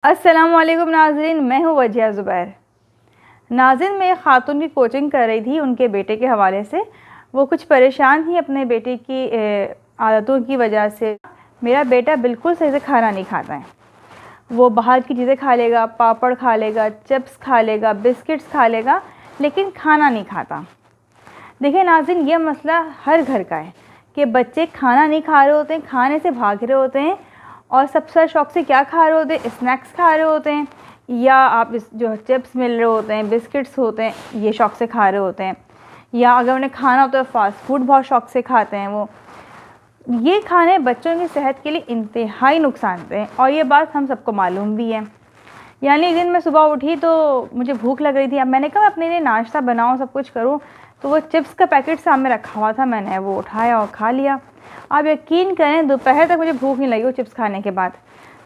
अस्सलामुअलैकुम नाज़रीन, मैं हूँ वजिया ज़ुबैर। नाज़रीन, मैं एक ख़ातून की कोचिंग कर रही थी उनके बेटे के हवाले से। वो कुछ परेशान थी अपने बेटे की आदतों की वजह से। मेरा बेटा बिल्कुल सही से खाना नहीं खाता है। वो बाहर की चीज़ें खा लेगा, पापड़ खा लेगा, चिप्स खा लेगा, बिस्किट्स खा लेगा, लेकिन खाना नहीं खाता। देखिए नाज़रीन, ये मसला हर घर का है कि बच्चे खाना नहीं खा रहे होते हैं, खाने से भाग रहे होते हैं और सबसे शौक़ से क्या खा रहे होते हैं, स्नैक्स खा रहे होते हैं, या आप इस जो चिप्स मिल रहे होते हैं, बिस्किट्स होते हैं, ये शौक़ से खा रहे होते हैं, या अगर उन्हें खाना होता है फ़ास्ट फूड बहुत शौक़ से खाते हैं। वो ये खाने बच्चों की सेहत के लिए इंतहाई नुकसानदेह हैं और ये बात हम सबको मालूम भी है। यानी एक दिन मैं सुबह उठी तो मुझे भूख लग रही थी। अब मैंने कहा अपने लिए नाश्ता बनाऊँ, सब कुछ करूँ, तो वो चिप्स का पैकेट सामने रखा हुआ था, मैंने वो उठाया और खा लिया। आप यकीन करें, दोपहर तक मुझे भूख नहीं लगी वो चिप्स खाने के बाद।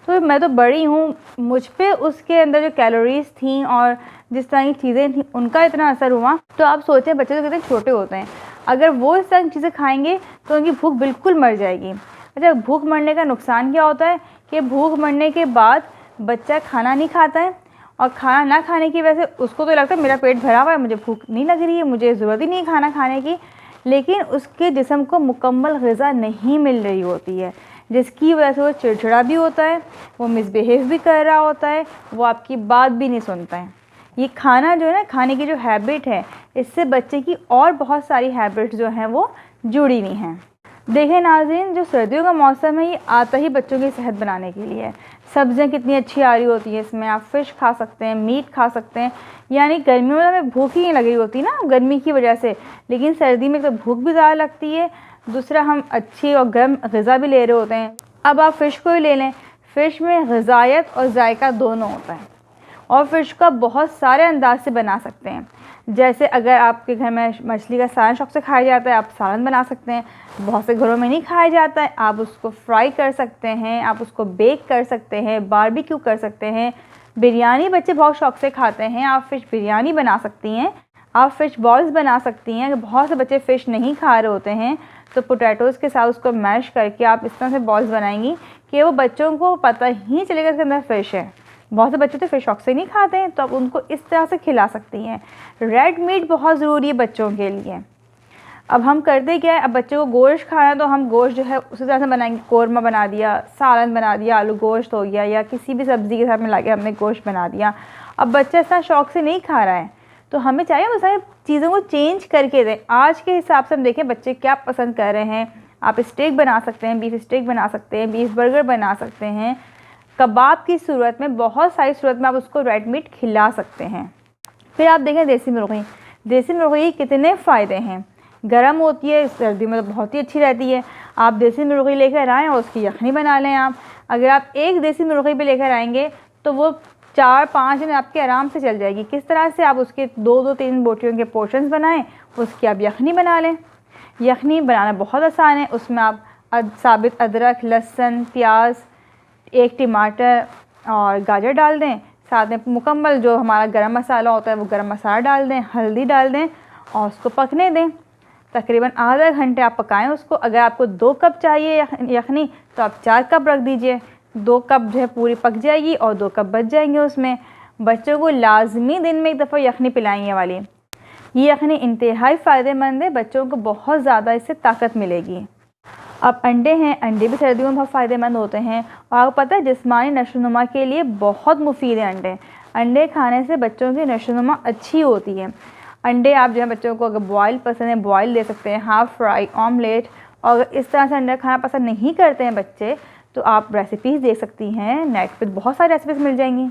तो मैं तो बड़ी हूँ, मुझ पे उसके अंदर जो कैलोरीज़ थी और जिस तरह की चीज़ें थी उनका इतना असर हुआ। तो आप सोचें, बच्चे तो कितने छोटे होते हैं, अगर वो इस तरह की चीज़ें खाएंगे तो उनकी भूख बिल्कुल मर जाएगी। अच्छा, भूख मरने का नुकसान क्या होता है कि भूख मरने के बाद बच्चा खाना नहीं खाता है और खाना ना खाने की वजह से उसको तो लगता है मेरा पेट भरा हुआ है, मुझे भूख नहीं लग रही है, मुझे ज़रूरत ही नहीं है खाना खाने की, लेकिन उसके जिस्म को मुकम्मल ग़िज़ा नहीं मिल रही होती है, जिसकी वजह से वो चिड़चिड़ा भी होता है, वो मिसबिहेव भी कर रहा होता है, वो आपकी बात भी नहीं सुनता है। ये खाना जो है ना, खाने की जो हैबिट है, इससे बच्चे की और बहुत सारी हैबिट्स जो हैं वो जुड़ी हुई हैं। देखें नाज़रीन, जो सर्दियों का मौसम है ये आता ही बच्चों की सेहत बनाने के लिए है। सब्ज़ियाँ कितनी अच्छी आ रही होती हैं, इसमें आप फ़िश खा सकते हैं, मीट खा सकते हैं। यानी गर्मियों में हमें भूख ही नहीं लग रही होती ना, गर्मी की वजह से, लेकिन सर्दी में तो भूख भी ज़्यादा लगती है, दूसरा हम अच्छी और गर्म ग़िज़ा भी ले रहे होते हैं। अब आप फ़िश को ही ले लें, फ़िश में ग़िज़ायत और जायका दोनों होता है और फ़िश का बहुत सारे अंदाज से बना सकते हैं। जैसे अगर आपके घर में मछली का सालन शौक़ से खाया जाता है, आप सालन बना सकते हैं। बहुत से घरों में नहीं खाया जाता है, आप उसको फ्राई कर सकते हैं, आप उसको बेक कर सकते हैं, बारबेक्यू कर सकते हैं। बिरयानी बच्चे बहुत शौक़ से खाते हैं, आप फ़िश बिरयानी बना सकती हैं, आप फ़िश बॉल्स बना सकती हैं। अगर बहुत से बच्चे फ़िश नहीं खा रहे होते हैं तो पोटैटोज़ के साथ उसको मैश करके आप इस तरह से बॉल्स बनाएंगी कि वो बच्चों को पता ही चलेगा इसके अंदर फ़िश है। बहुत से बच्चे तो फ़िश शौक़ से नहीं खाते हैं, तो आप उनको इस तरह से खिला सकती हैं। रेड मीट बहुत ज़रूरी है बच्चों के लिए। अब हम करते क्या है, अब बच्चों को गोश्त खाना है तो हम गोश्त जो है उसी तरह से बनाएंगे, कौरमा बना दिया, सालन बना दिया, आलू गोश्त हो गया, या किसी भी सब्ज़ी के साथ मिला के हमने गोश्त बना दिया। अब बच्चा इतना शौक़ से नहीं खा रहा है, तो हमें चाहिए वो सारी चीज़ों को चेंज करके दें। आज के हिसाब से हम देखें बच्चे क्या पसंद कर रहे हैं। आप स्टेक बना सकते हैं, बीफ स्टेक बना सकते हैं, बीफ बर्गर बना सकते हैं, कबाब की सूरत में, बहुत सारी सूरत में आप उसको रेड मीट खिला सकते हैं। फिर आप देखें देसी मुर्गी, देसी मुर्गी कितने फ़ायदे हैं। गर्म होती है, सर्दी में तो बहुत ही अच्छी रहती है। आप देसी मुर्गी लेकर आएँ और उसकी यखनी बना लें। आप अगर आप एक देसी मुर्गी भी लेकर आएंगे तो वो 4-5 दिन आपके आराम से चल जाएगी। किस तरह से, आप उसके 2-3 बोटियों के पोर्शंस बनाएं, उसकी आप यखनी बना लें। यखनी बनाना बहुत आसान है। उसमें आप साबित अदरक, लहसुन, प्याज, एक टमाटर और गाजर डाल दें, साथ में मुकम्मल जो हमारा गरम मसाला होता है वो गरम मसाला डाल दें, हल्दी डाल दें और उसको पकने दें। तकरीबन आधा घंटे आप पकाएं उसको। अगर आपको 2 कप चाहिए यखनी तो आप 4 कप रख दीजिए, 2 कप जो है पूरी पक जाएगी और 2 कप बच जाएंगे उसमें। बच्चों को लाजमी दिन में एक दफ़ा यखनी पिलाएं। ये वाली ये यखनी इंतहाई फ़ायदेमंद है, बच्चों को बहुत ज़्यादा इससे ताकत मिलेगी। अब अंडे हैं, अंडे भी सर्दियों में बहुत फ़ायदेमंद होते हैं और आपको पता है जिस्मानी नशोनुमा के लिए बहुत मुफीद है अंडे। अंडे खाने से बच्चों की नशोनुमा अच्छी होती है। अंडे आप जो है बच्चों को अगर बॉयल पसंद है बॉयल दे सकते हैं, हाफ़ फ्राई, ऑमलेट। और अगर इस तरह से अंडा खाना पसंद नहीं करते हैं बच्चे तो आप रेसिपीज़ देख सकती हैं, नेट पर बहुत सारी रेसिपीज़ मिल जाएंगी।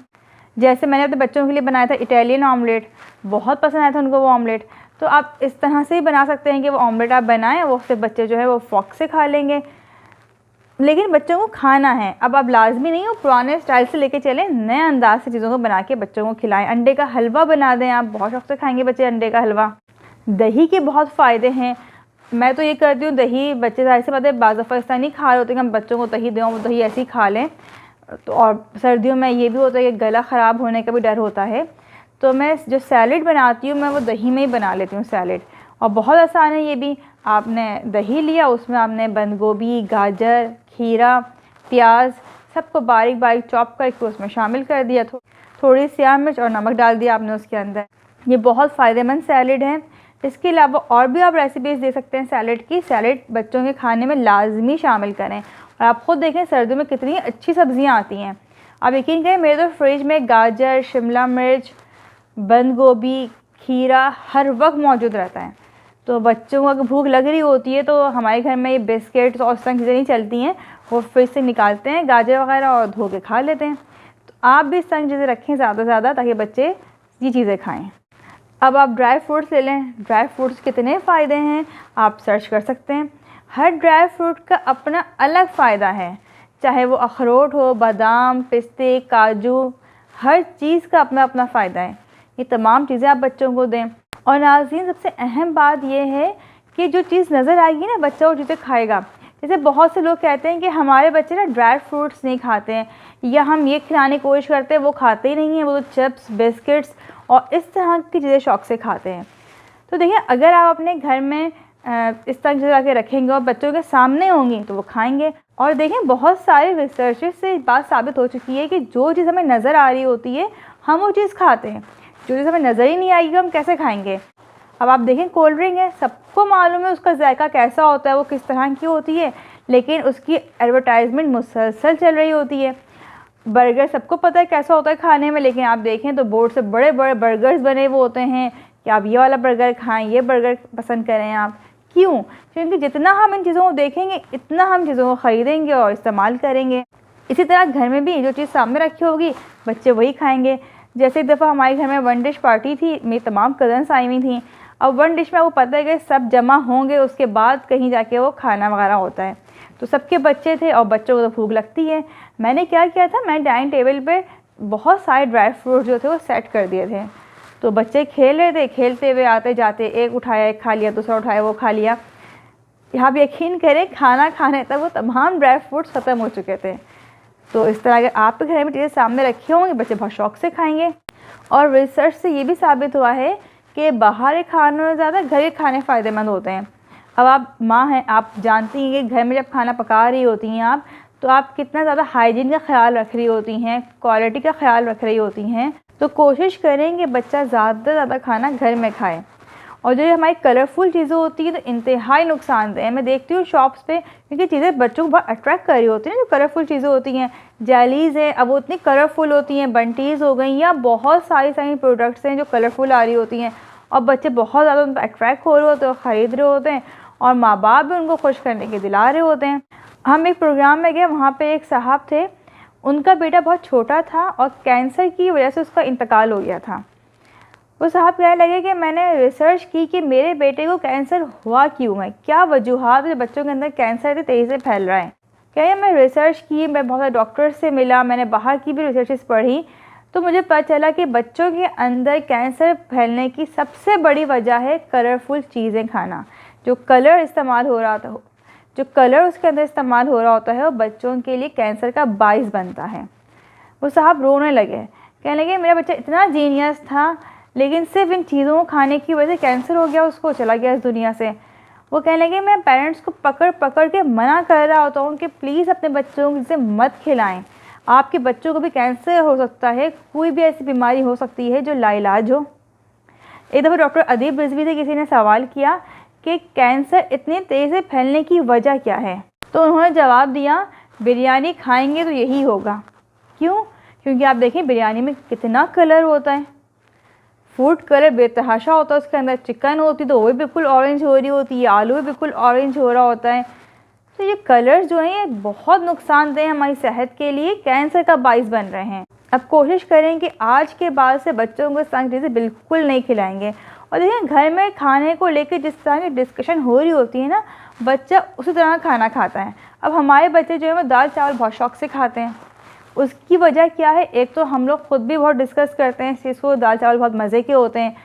जैसे मैंने अपने बच्चों के लिए बनाया था इटालियन ऑमलेट, बहुत पसंद आया था उनको वो ऑमलेट। तो आप इस तरह से ही बना सकते हैं कि वो ऑमलेट आप बनाएं, वो फिर बच्चे जो है वो फ़ॉक से खा लेंगे, लेकिन बच्चों को खाना है। अब आप लाजमी नहीं हो पुराने स्टाइल से लेके चलें, नए अंदाज से चीज़ों को बना के बच्चों को खिलाएं। अंडे का हलवा बना दें, आप बहुत शौक़ से खाएंगे बच्चे अंडे का हलवा। दही के बहुत फ़ायदे हैं। मैं तो ये करती हूँ, दही बच्चे ज़ाहिर सी बात है बाज़ दफ़ा इस तरह नहीं खा रहे होते कि हम बच्चों को दही दें, वो दही ऐसे ही खा लें। तो और सर्दियों में ये भी होता है कि गला ख़राब होने का भी डर होता है, तो मैं जो सैलेड बनाती हूँ मैं वो दही में ही बना लेती हूँ सैलेड, और बहुत आसान है ये भी। आपने दही लिया, उसमें आपने बंद गोभी, गाजर, खीरा, प्याज सबको बारीक बारीक चॉप करके उसमें शामिल कर दिया। थोड़ी सी मिर्च और नमक डाल दिया आपने उसके अंदर। ये बहुत फ़ायदेमंद सैलेड है। इसके अलावा और भी आप रेसिपीज़ दे सकते हैं सैलेड की। सैलेड बच्चों के खाने में लाजमी शामिल करें। और आप ख़ुद देखें सर्दियों में कितनी अच्छी सब्ज़ियाँ आती हैं। आप यकीन करें, मेरे तो फ्रिज में गाजर, शिमला मिर्च, बंद गोभी, खीरा हर वक्त मौजूद रहता है। तो बच्चों को अगर भूख लग रही होती है तो हमारे घर में ये बिस्किट्स और इस तरह चीज़ें नहीं चलती हैं, वो फ्रिज से निकालते हैं गाजर वगैरह और धो के खा लेते हैं। तो आप भी इस तरह की चीज़ें रखें ज़्यादा से ज़्यादा, ताकि बच्चे ये चीज़ें खाएँ। अब आप ड्राई फ्रूट्स ले लें। ड्राई फ्रूट्स कितने फ़ायदे हैं आप सर्च कर सकते हैं। हर ड्राई फ्रूट का अपना अलग फ़ायदा है, चाहे वो अखरोट हो, बादाम, पिस्ते, काजू, हर चीज़ का अपना अपना फ़ायदा है। ये तमाम चीज़ें आप बच्चों को दें। और नाज़रीन, सबसे अहम बात यह है कि जो चीज़ नज़र आएगी ना, बच्चा वो चीज़ें खाएगा। जैसे बहुत से लोग कहते हैं कि हमारे बच्चे ना ड्राई फ्रूट्स नहीं खाते हैं, या हम ये खिलाने की कोशिश करते हैं वो खाते ही नहीं हैं, वो तो चिप्स, बिस्किट्स और इस तरह की चीज़ें शौक़ से खाते हैं। तो देखिए, अगर आप अपने घर में इस तरह की चीज़ें आके रखेंगे और बच्चों के सामने होंगी तो वो खाएंगे। और देखें, बहुत सारे रिसर्चेस से बात साबित हो चुकी है कि जो चीज़ हमें नज़र आ रही होती है हम वो चीज़ खाते हैं, जो चीज़ हमें नज़र ही नहीं आएगी हम कैसे खाएंगे। अब आप देखें, कोल्ड ड्रिंक है, सबको मालूम है उसका जायका कैसा होता है, वो किस तरह की होती है, लेकिन उसकी एडवर्टाइजमेंट मुसलसल चल रही होती है। बर्गर सबको पता है कैसा होता है खाने में, लेकिन आप देखें तो बोर्ड से बड़े बड़े बर्गर्स बने हुए होते हैं कि आप ये वाला बर्गर खाएं, ये बर्गर पसंद करें आप। क्यों? क्योंकि जितना हम इन चीज़ों को देखेंगे इतना हम चीज़ों को ख़रीदेंगे और इस्तेमाल करेंगे। इसी तरह घर में भी जो चीज़ सामने रखी होगी बच्चे वही खाएंगे। जैसे एक दफ़ा हमारे घर में वन डिश पार्टी थी, मेरी तमाम कज़न्स आई हुई थी। अब वन डिश में वो पता है कि सब जमा होंगे, उसके बाद कहीं जाके वो खाना वगैरह होता है। तो सबके बच्चे थे और बच्चों को तो भूख लगती है। मैंने क्या किया था, मैंने डाइनिंग टेबल पे बहुत सारे ड्राई फ्रूट जो थे वो सेट कर दिए थे। तो बच्चे खेल रहे थे, खेलते हुए आते जाते एक उठाया एक खा लिया, दूसरा उठाया वो खा लिया। यहाँ आप यकीन करें, खाना खाने तक वो तमाम ड्राई फ्रूट्स ख़त्म हो चुके थे। तो इस तरह अगर आपके घर में चीज़ें सामने रखी होंगी बच्चे बहुत शौक़ से खाएँगे। और रिसर्च से ये भी साबित हुआ है कि बाहर के खानों से ज़्यादा घर के खाने फ़ायदेमंद होते हैं। अब आप माँ हैं, आप जानती हैं कि घर में जब खाना पका रही होती हैं आप, तो आप कितना ज़्यादा हाइजीन का ख्याल रख रही होती हैं, क्वालिटी का ख्याल रख रही होती हैं। तो कोशिश करें कि बच्चा ज़्यादा से ज़्यादा खाना घर में खाए। और जो हमारी कलरफुल चीज़ें होती हैं तो इंतहाई नुकसानदेह है। मैं देखती हूँ शॉप्स पे, क्योंकि चीज़ें बच्चों को बहुत अट्रैक्ट कर रही होती हैं। जो कलरफुल चीज़ें होती हैं, जेलीज़ है, अब वो इतनी कलरफुल होती हैं, बंटीज़ हो गई, या बहुत सारी प्रोडक्ट्स हैं जो कलरफुल आ रही होती हैं, और बच्चे बहुत ज़्यादा उन पर अट्रैक्ट हो रहे होते हैं, ख़रीद रहे होते हैं, और माँ बाप भी उनको खुश करने के दिला रहे होते हैं। हम एक प्रोग्राम में गए, वहाँ पे एक साहब थे, उनका बेटा बहुत छोटा था और कैंसर की वजह से उसका इंतकाल हो गया था। वो साहब कहने लगे कि मैंने रिसर्च की कि मेरे बेटे को कैंसर हुआ क्यों है, क्या वजूहात है बच्चों के अंदर कैंसर इतनी तेज़ी से फैल रहा है। क्या मैं रिसर्च की, मैं बहुत सारे डॉक्टर से मिला, मैंने बाहर की भी रिसर्चेस पढ़ी, तो मुझे पता चला कि बच्चों के अंदर कैंसर फैलने की सबसे बड़ी वजह है कलरफुल चीज़ें खाना। जो कलर इस्तेमाल हो रहा था, जो कलर उसके अंदर इस्तेमाल हो रहा होता है, वो बच्चों के लिए कैंसर का बाइस बनता है। वो साहब रोने लगे, कहने लगे मेरा बच्चा इतना जीनियस था, लेकिन सिर्फ इन चीज़ों को खाने की वजह से कैंसर हो गया, उसको चला गया इस दुनिया से। वो कहने लगे मैं पेरेंट्स को पकड़ पकड़ के मना कर रहा होता हूँ कि प्लीज़ अपने बच्चों को इसे मत खिलाएं, आपके बच्चों को भी कैंसर हो सकता है, कोई भी ऐसी बीमारी हो सकती है जो लाइलाज हो। एक दफ़ा डॉक्टर अदीब रिजवी से किसी ने सवाल किया कि कैंसर इतनी तेज़ी से फैलने की वजह क्या है, तो उन्होंने जवाब दिया बिरयानी खाएंगे तो यही होगा। क्यों? क्योंकि आप देखें बिरयानी में कितना कलर होता है, फूड कलर बेतहाशा होता है, उसके अंदर चिकन होती तो वो भी बिल्कुल ऑरेंज हो रही होती है, आलू भी बिल्कुल ऑरेंज हो रहा होता है। तो ये कलर्स जो हैं ये बहुत नुकसानदेह हैं हमारी सेहत के लिए, कैंसर का बाइस बन रहे हैं। अब कोशिश करें कि आज के बाद से बच्चों को इस तरह की चीज़ें बिल्कुल नहीं खिलाएंगे। और देखिए घर में खाने को लेकर जिस तरह की डिस्कशन हो रही होती है ना, बच्चा उसी तरह खाना खाता है। अब हमारे बच्चे जो है वो दाल चावल बहुत शौक़ से खाते हैं। उसकी वजह क्या है? एक तो हम लोग ख़ुद भी बहुत डिस्कस करते हैं इस चीज़ को, दाल चावल बहुत मज़े के होते हैं।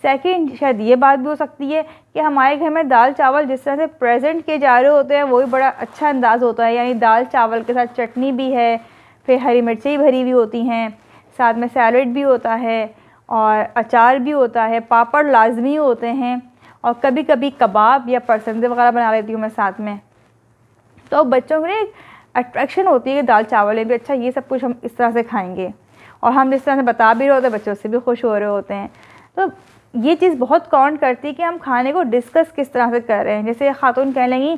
सेकंड शायद ये बात भी हो सकती है कि हमारे घर में दाल चावल जिस तरह से प्रेजेंट किए जा रहे होते हैं वो भी बड़ा अच्छा अंदाज़ होता है, यानी दाल चावल के साथ चटनी भी है, फिर हरी मिर्चें भरी हुई होती हैं, साथ में सैलड भी होता है और अचार भी होता है, पापड़ लाजमी होते हैं, और कभी कभी कबाब या परसंदे वगैरह बना लेती हूँ मैं साथ में। तो बच्चों के लिए अट्रैक्शन होती है कि दाल चावल में भी अच्छा ये सब कुछ हम इस तरह से खाएंगे, और हम जिस तरह से बता भी रहे होते हैं बच्चे उससे भी खुश हो रहे होते हैं। तो ये चीज़ बहुत काउंट करती है कि हम खाने को डिस्कस किस तरह से कर रहे हैं। जैसे खातून कह लेंगी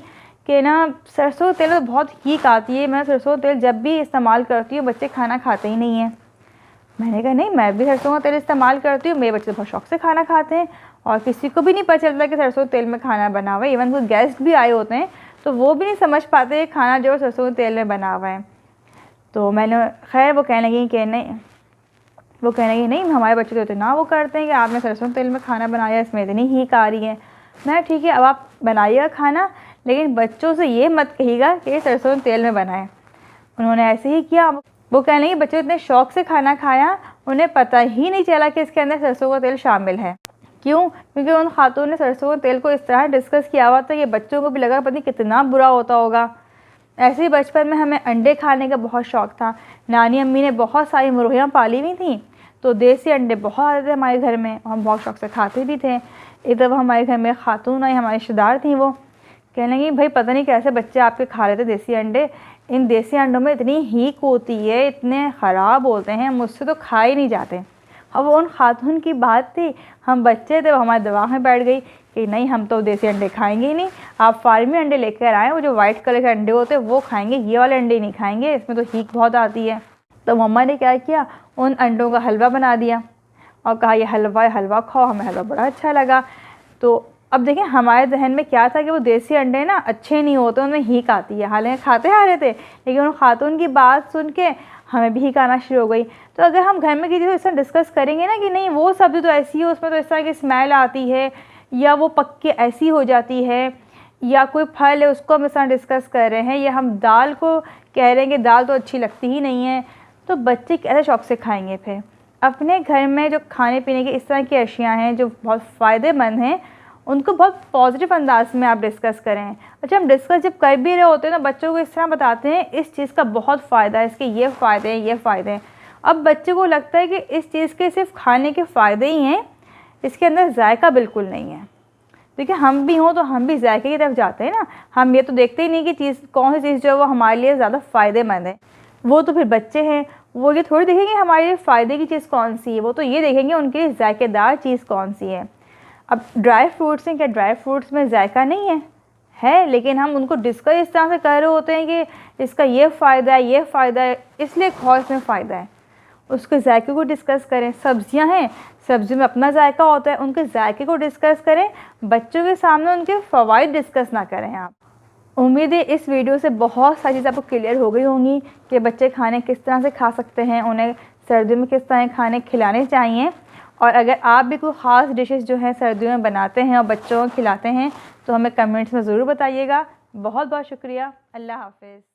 कि ना सरसों तेल तो बहुत हीक आती है, मैं सरसों तेल जब भी इस्तेमाल करती हूँ बच्चे खाना खाते ही नहीं हैं। मैंने कहा नहीं, मैं भी सरसों का तेल इस्तेमाल करती हूँ, मेरे बच्चे बहुत शौक से खाना खाते हैं, और किसी को भी नहीं पता चलता कि सरसों तेल में खाना बना हुआ है। इवन कोई गेस्ट भी आए होते हैं तो वो भी नहीं समझ पाते खाना जो सरसों तेल में बना हुआ है। तो मैंने खैर वो कहने लगी कि नहीं हमारे बच्चे तो इतना वो करते हैं कि आपने सरसों तेल में खाना बनाया, इसमें इतनी हीक आ रही है। मैं ठीक है, अब आप बनाइएगा खाना, लेकिन बच्चों से ये मत कहिएगा कि सरसों तेल में बनाए। उन्होंने ऐसे ही किया। वो कहने लगी बच्चे इतने शौक़ से खाना खाया, उन्हें पता ही नहीं चला कि इसके अंदर सरसों का तेल शामिल है। क्यों? क्योंकि उन खातून ने सरसों के तेल को इस तरह डिस्कस किया हुआ था कि बच्चों को भी लगा पता नहीं कितना बुरा होता होगा। ऐसे ही बचपन में हमें अंडे खाने का बहुत शौक़ था। नानी अम्मी ने बहुत सारी मुर्गियाँ पाली हुई थी, तो देसी अंडे बहुत आते थे हमारे घर में, हम बहुत शौक़ से खाते भी थे। एक दफ़ा हमारे घर में खातून आई, हमारे रिश्तेदार थी, वो कहने लगी भाई पता नहीं कैसे बच्चे आपके खा रहे थे देसी अंडे, इन देसी अंडों में इतनी हीक होती है, इतने ख़राब होते हैं, मुझसे तो खा ही नहीं जाते। अब उन खातून की बात थी, हम बच्चे थे, वो हमारे दिमाग में बैठ गई कि नहीं हम तो देसी अंडे खाएंगे ही नहीं, आप फार्मी अंडे लेकर आएँ, वो जो वाइट कलर के अंडे होते हैं वो खाएंगे, ये वाले अंडे नहीं खाएंगे, इसमें तो हीक बहुत आती है। तो मम्मा ने क्या किया, उन अंडों का हलवा बना दिया और कहा ये हलवा खाओ। हमें हलवा बड़ा अच्छा लगा। तो अब देखें हमारे जहन में क्या था कि वो देसी अंडे ना अच्छे नहीं होते, उनमें हीक आती है। हालांकि खाते आ रहे थे, लेकिन उन खातून की बात सुन के हमें भी हीक आना शुरू हो गई। तो अगर हम घर में किसी को इस तरह डिस्कस करेंगे ना कि नहीं वो सब्ज़ी तो ऐसी है, उसमें तो इस तरह की स्मेल आती है, या वो पक के ऐसी हो जाती है, या कोई फल है उसको हम इस तरह डिस्कस कर रहे हैं, या हम दाल को कह रहे हैं कि दाल तो अच्छी लगती ही नहीं है, तो बच्चे कैसे शौक़ से खाएँगे। फिर अपने घर में जो खाने पीने की इस तरह की अशियाँ हैं जो बहुत फ़ायदेमंद हैं, उनको बहुत पॉजिटिव अंदाज में आप डिस्कस करें। अच्छा, हम डिस्कस जब कर भी रहे होते हैं ना, बच्चों को इस तरह बताते हैं इस चीज़ का बहुत फ़ायदा है, इसके ये फ़ायदे हैं, ये फ़ायदे हैं। अब बच्चे को लगता है कि इस चीज़ के सिर्फ खाने के फ़ायदे ही हैं, इसके अंदर जायका बिल्कुल नहीं है। देखिए हम भी हों तो हम भी जायके की तरफ जाते हैं ना, हम ये तो देखते ही नहीं कि चीज़ कौन सी चीज़ जो है वो हमारे लिए ज़्यादा फ़ायदेमंद है। वो तो फिर बच्चे हैं, वो ये थोड़ी देखेंगे हमारे लिए फ़ायदे की चीज़ कौन सी है, वो तो ये देखेंगे उनके लिए जायकेदार चीज़ कौन सी है। अब ड्राई फ्रूट्स हैं, क्या ड्राई फ्रूट्स में जायका नहीं है, लेकिन हम उनको डिस्कस इस तरह से कर रहे होते हैं कि इसका ये फ़ायदा है, ये फ़ायदा है, इसलिए खाओ इसमें फ़ायदा है। उसके जायके को डिस्कस करें। सब्जियां हैं, सब्ज़ी में अपना जायका होता है, उनके जायके को डिस्कस करें, बच्चों के सामने उनके फ़वाइद डिस्कस ना करें आप। उम्मीद है इस वीडियो से बहुत सारी चीज़ें आपको क्लियर हो गई होंगी कि बच्चे खाने किस तरह से खा सकते हैं, उन्हें सर्दियों में किस तरह खाने खिलाने चाहिए। और अगर आप भी कोई ख़ास डिशेस जो हैं सर्दियों में बनाते हैं और बच्चों को खिलाते हैं तो हमें कमेंट्स में ज़रूर बताइएगा। बहुत बहुत शुक्रिया। अल्लाह हाफ़िज़।